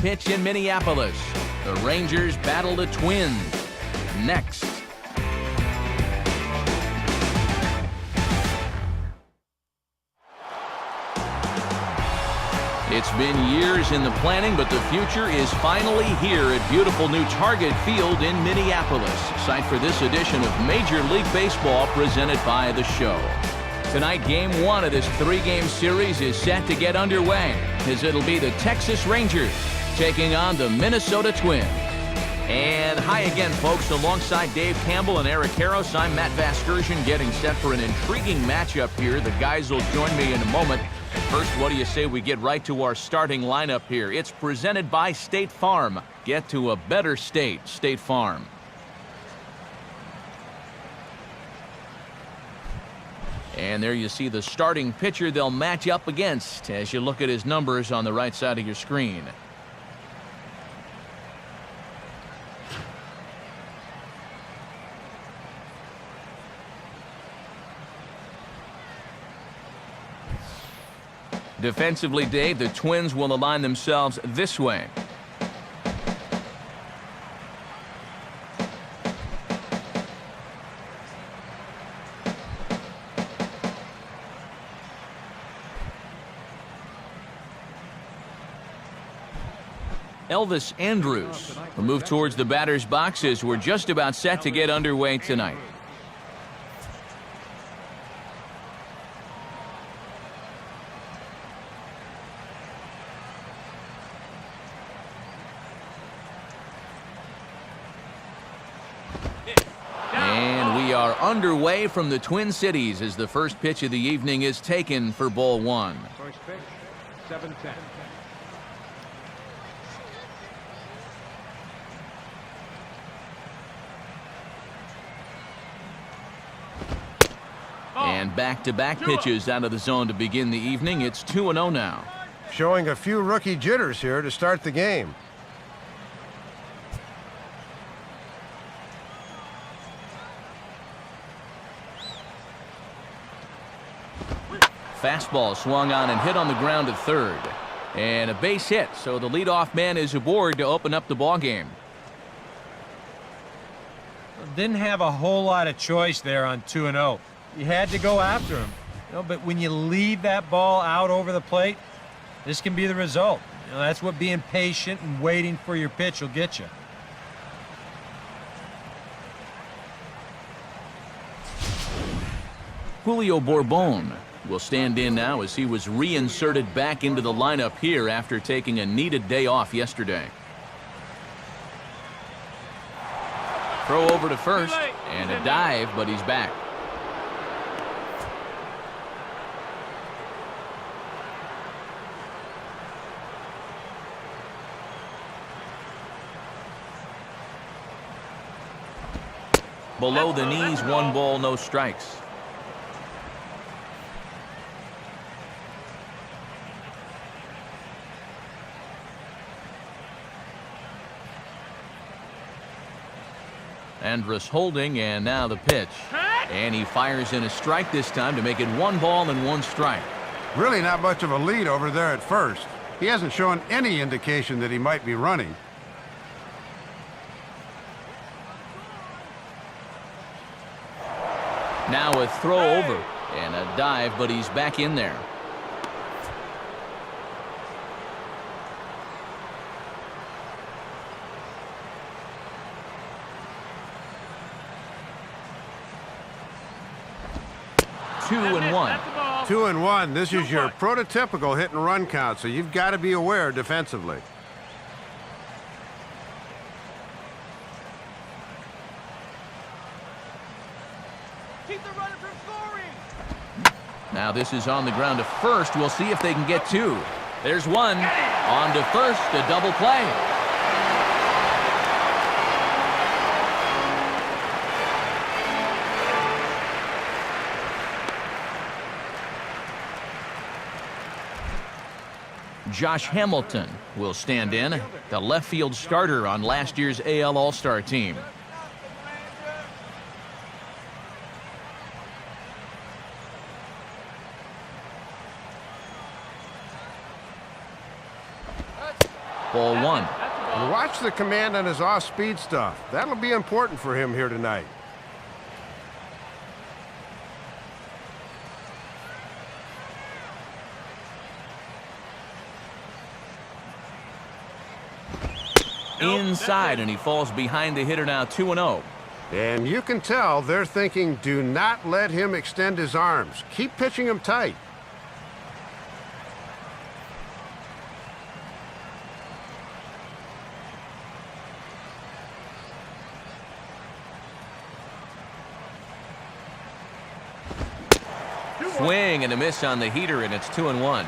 pitch in Minneapolis. The Rangers battle the Twins. Next. It's been years in the planning, but the future is finally here at beautiful new Target Field in Minneapolis, site for this edition of Major League Baseball presented by The Show. Tonight, Game 1 of this 3-game series is set to get underway, as it'll be the Texas Rangers taking on the Minnesota Twins. And hi again, folks. Alongside Dave Campbell and Eric Harros, I'm Matt Vasgersian, getting set for an intriguing matchup here. The guys will join me in a moment. First, what do you say we get right to our starting lineup here? It's presented by State Farm. Get to a better state, State Farm. And there you see the starting pitcher they'll match up against as you look at his numbers on the right side of your screen. Defensively, Dave, the Twins will align themselves this way. Elvis Andrus will move towards the batter's box as we're just about set to get underway tonight. Underway from the Twin Cities as the first pitch of the evening is taken for ball one. First pitch, 7-10. And back-to-back pitches out of the zone to begin the evening. It's 2-0 now. Showing a few rookie jitters here to start the game. Fastball swung on and hit on the ground at third. And a base hit, so the leadoff man is aboard to open up the ballgame. Didn't have a whole lot of choice there on 2-0. You had to go after him. But when you leave that ball out over the plate, this can be the result. That's what being patient and waiting for your pitch will get you. Julio Bourbon will stand in now as he was reinserted back into the lineup here after taking a needed day off yesterday. Throw over to first and a dive, but he's back. Below the knees, 1 ball, no strikes. Andrus holding, and now the pitch. And he fires in a strike this time to make it 1 ball and 1 strike. Really not much of a lead over there at first. He hasn't shown any indication that he might be running. Now a throw over and a dive, but he's back in there. Two and one. 2-1. This is your prototypical hit and run count, so you've got to be aware defensively. Keep the runner from scoring. Now this is on the ground to first. We'll see if they can get 2. There's 1. On to first, a double play. Josh Hamilton will stand in, the left field starter on last year's AL All-Star team. Ball one. And watch the command on his off-speed stuff. That'll be important for him here tonight. Inside, and he falls behind the hitter now 2-0. And you can tell they're thinking, do not let him extend his arms. Keep pitching him tight. Swing and a miss on the heater, and it's 2-1.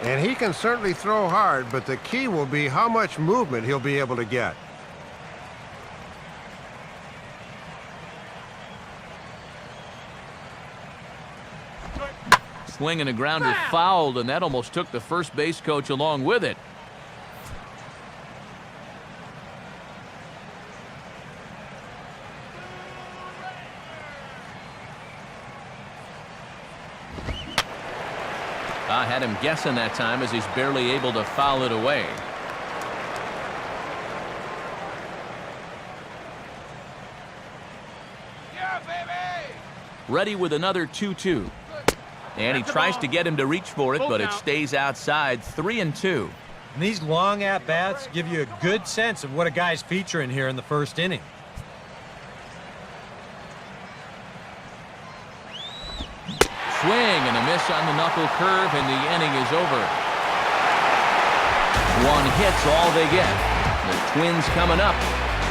And he can certainly throw hard, but the key will be how much movement he'll be able to get. Swing and a grounder fouled, and that almost took the first base coach along with it. I had him guessing that time as he's barely able to foul it away. Yeah, baby! Ready with another 2-2. And he tries to get him to reach for it, but it stays outside. 3-2. And these long at-bats give you a good sense of what a guy's featuring here in the first inning. Swing and a miss on the knuckle curve, and the inning is over. One hit's all they get. The Twins coming up.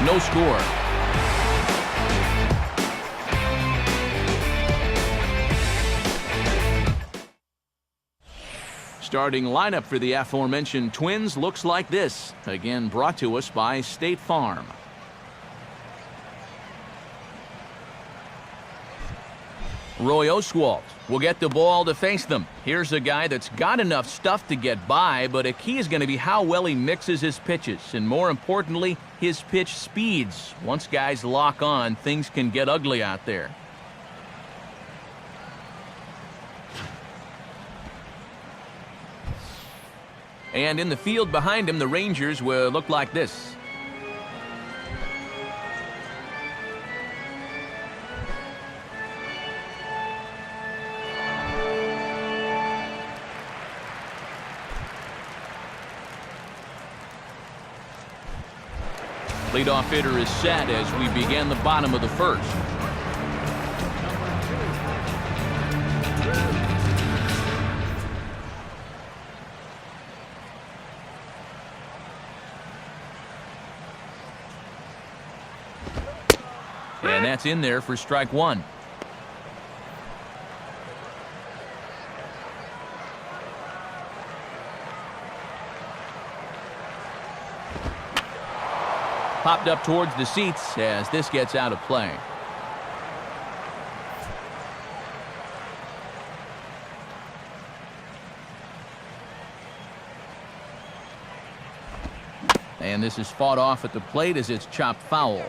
No score. Starting lineup for the aforementioned Twins looks like this. Again, brought to us by State Farm. Roy Oswalt will get the ball to face them. Here's a guy that's got enough stuff to get by, but a key is going to be how well he mixes his pitches, and more importantly, his pitch speeds. Once guys lock on, things can get ugly out there. And in the field behind him, the Rangers will look like this. Leadoff hitter is set as we begin the bottom of the first. And that's in there for strike one. Popped up towards the seats as this gets out of play. And this is fought off at the plate as it's chopped foul.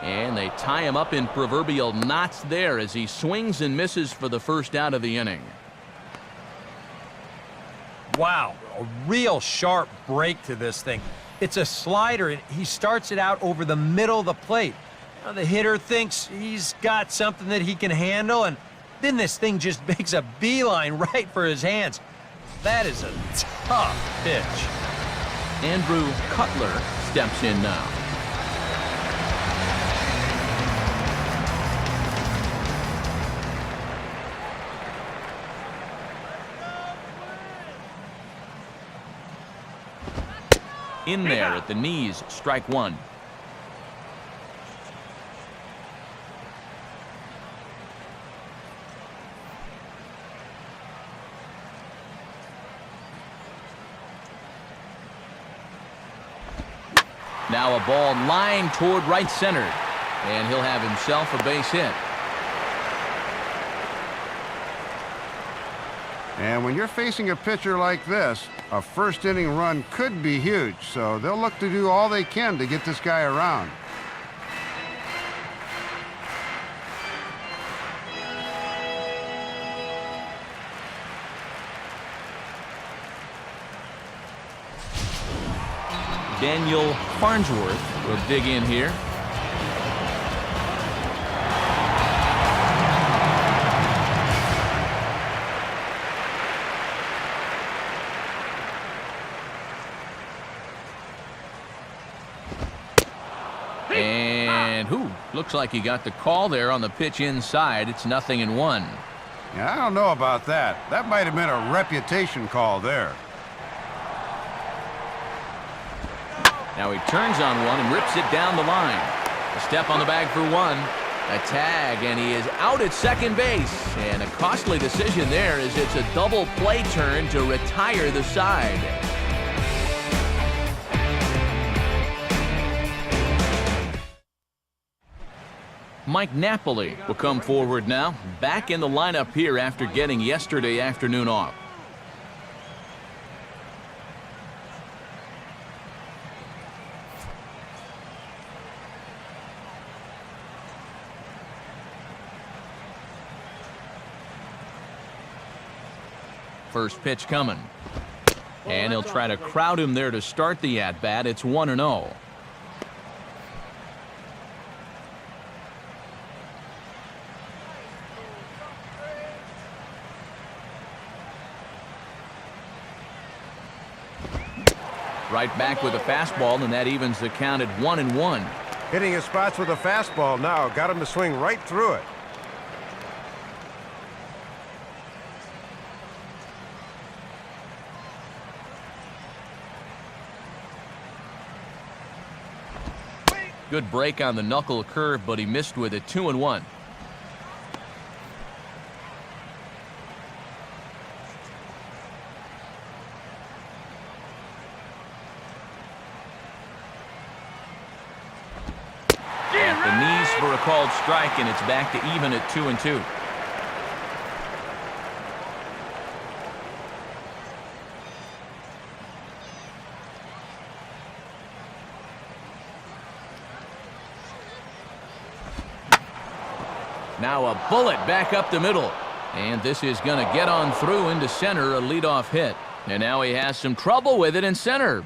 And they tie him up in proverbial knots there as he swings and misses for the first out of the inning. Wow, a real sharp break to this thing. It's a slider, and he starts it out over the middle of the plate. Now, the hitter thinks he's got something that he can handle, and then this thing just makes a beeline right for his hands. That is a tough pitch. Andrew Cutler steps in now. In there at the knees, strike one. Now a ball lined toward right center, and he'll have himself a base hit. And when you're facing a pitcher like this, a first inning run could be huge, so they'll look to do all they can to get this guy around. Daniel Farnsworth will dig in here. And looks like he got the call there on the pitch inside. It's 0-1. Yeah, I don't know about that. That might have been a reputation call there. Now he turns on one and rips it down the line. A step on the bag for one. A tag, and he is out at second base. And a costly decision there as it's a double play turn to retire the side. Mike Napoli will come forward now, back in the lineup here after getting yesterday afternoon off. First pitch coming. And he'll try to crowd him there to start the at-bat. It's 1-0. Right back with a fastball, and that evens the count at 1-1. Hitting his spots with a fastball now. Got him to swing right through it. Good break on the knuckle curve, but he missed with it. 2-1. At the knees for a called strike, and it's back to even at 2-2. Now a bullet back up the middle. And this is going to get on through into center, a leadoff hit. And now he has some trouble with it in center.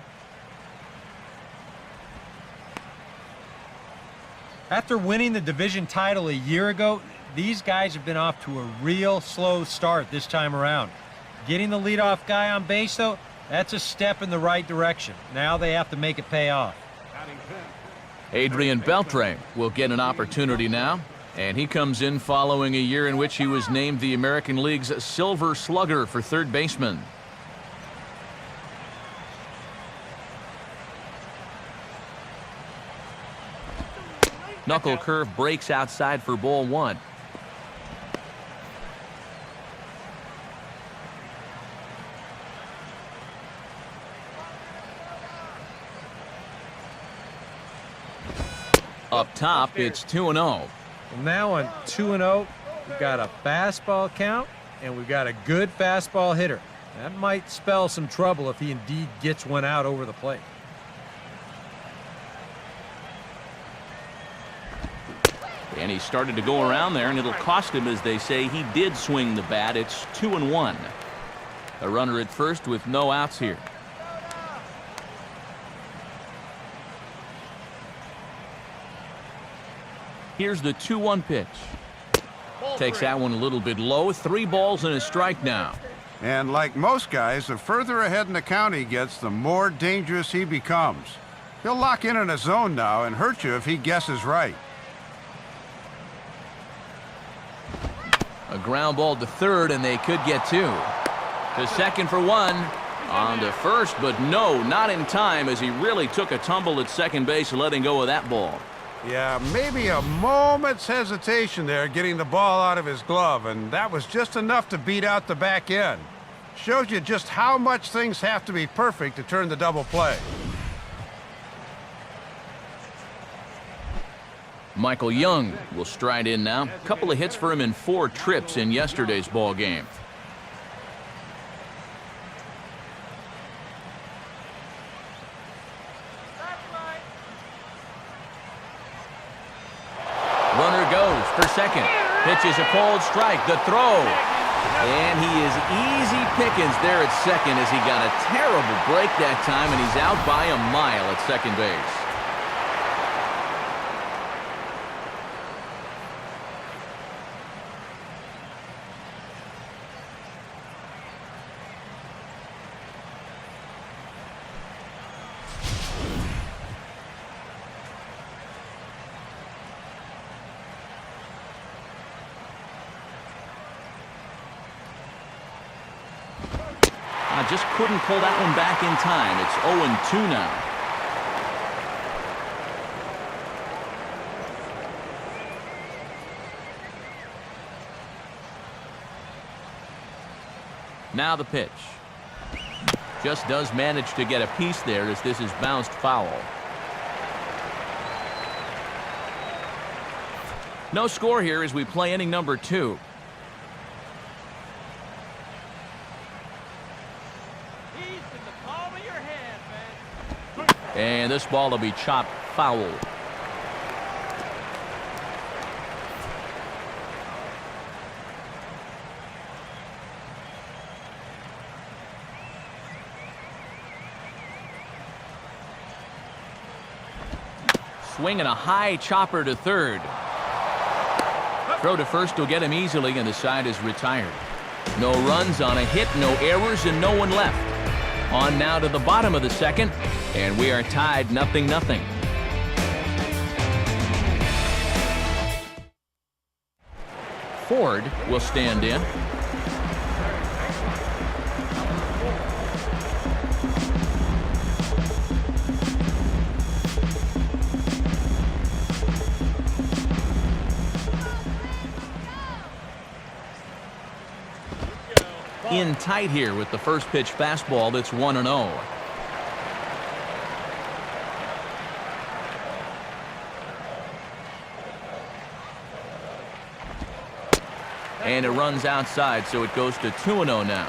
After winning the division title a year ago, these guys have been off to a real slow start this time around. Getting the leadoff guy on base, though, that's a step in the right direction. Now they have to make it pay off. Adrian Beltre will get an opportunity now. And he comes in following a year in which he was named the American League's Silver Slugger for third baseman. Knuckle curve breaks outside for ball one. Up top, it's 2-0. Now on 2-0, we've got a fastball count, and we've got a good fastball hitter. That might spell some trouble if he indeed gets one out over the plate. And he started to go around there, and it'll cost him, as they say. He did swing the bat. It's 2-1. A runner at first with no outs here. Here's the 2-1 pitch. Takes that one a little bit low. 3 balls and a strike now. And like most guys, the further ahead in the count he gets, the more dangerous he becomes. He'll lock in a zone now and hurt you if he guesses right. A ground ball to third, and they could get 2. To second for 1. On to first, but no, not in time, as he really took a tumble at second base, letting go of that ball. Yeah, maybe a moment's hesitation there getting the ball out of his glove, and that was just enough to beat out the back end. Shows you just how much things have to be perfect to turn the double play. Michael Young will stride in now. A couple of hits for him in 4 trips in yesterday's ball game. Runner goes for second. Pitches a cold strike. The throw. And he is easy pickings there at second as he got a terrible break that time, and he's out by a mile at second base. I just couldn't pull that one back in time. It's 0-2 now. Now the pitch. Just does manage to get a piece there as this is bounced foul. No score here as we play inning number 2. And this ball will be chopped foul. Swinging a high chopper to third. Throw to first will get him easily, and the side is retired. No runs on a hit, no errors, and no one left. On now to the bottom of the second, and we are tied 0-0. Ford will stand in. In tight here with the first pitch fastball that's 1-0. And it runs outside, so it goes to 2-0 now.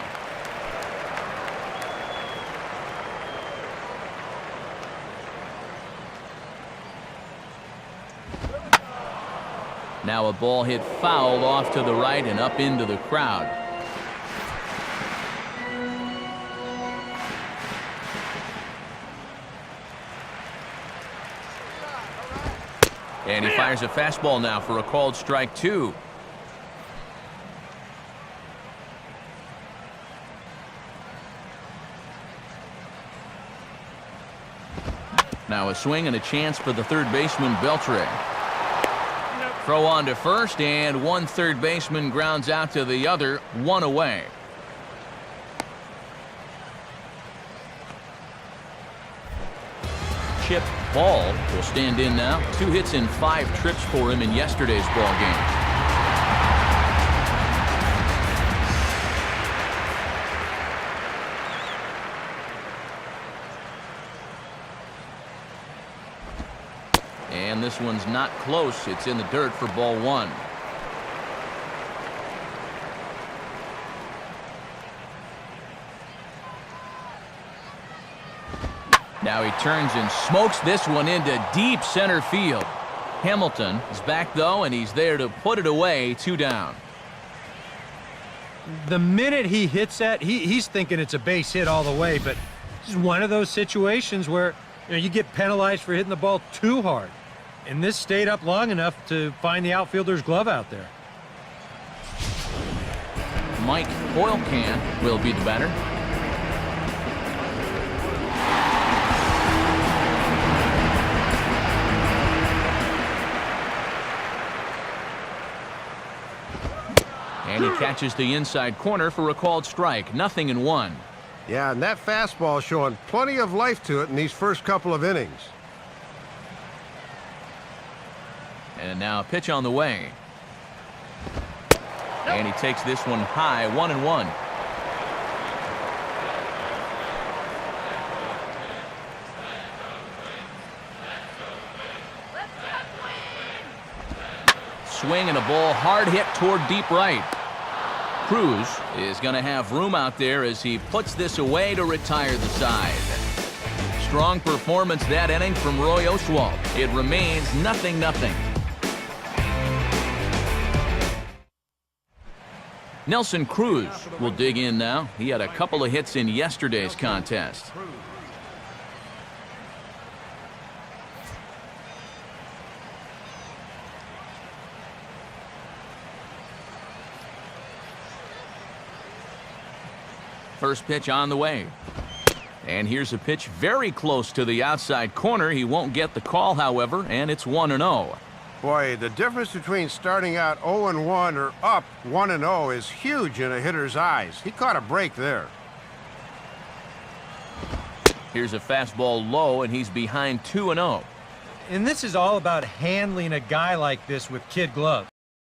Now a ball hit foul off to the right and up into the crowd. And he fires a fastball now for a called strike 2. Now a swing and a chance for the third baseman, Beltre. Throw on to first, and one third baseman grounds out to the other, 1 away. Chip Ball will stand in now. 2 hits and 5 trips for him in yesterday's ball game. And this one's not close. It's in the dirt for ball 1. Now he turns and smokes this one into deep center field. Hamilton is back, though, and he's there to put it away. 2 down. The minute he hits that, he's thinking it's a base hit all the way, but this is one of those situations where you get penalized for hitting the ball too hard. And this stayed up long enough to find the outfielder's glove out there. Mike Hoylcan will be the batter. And he catches the inside corner for a called strike. 0-1. Yeah, and that fastball showing plenty of life to it in these first couple of innings. And now a pitch on the way. And he takes this one high, 1-1. Swing and a ball hard hit toward deep right. Cruz is going to have room out there as he puts this away to retire the side. Strong performance that inning from Roy Oswalt. It remains 0-0. Nelson Cruz will dig in now. He had a couple of hits in yesterday's contest. First pitch on the way. And here's a pitch very close to the outside corner. He won't get the call, however, and it's 1-0. Boy, the difference between starting out 0-1 or up 1-0 is huge in a hitter's eyes. He caught a break there. Here's a fastball low, and he's behind 2-0. And this is all about handling a guy like this with kid gloves.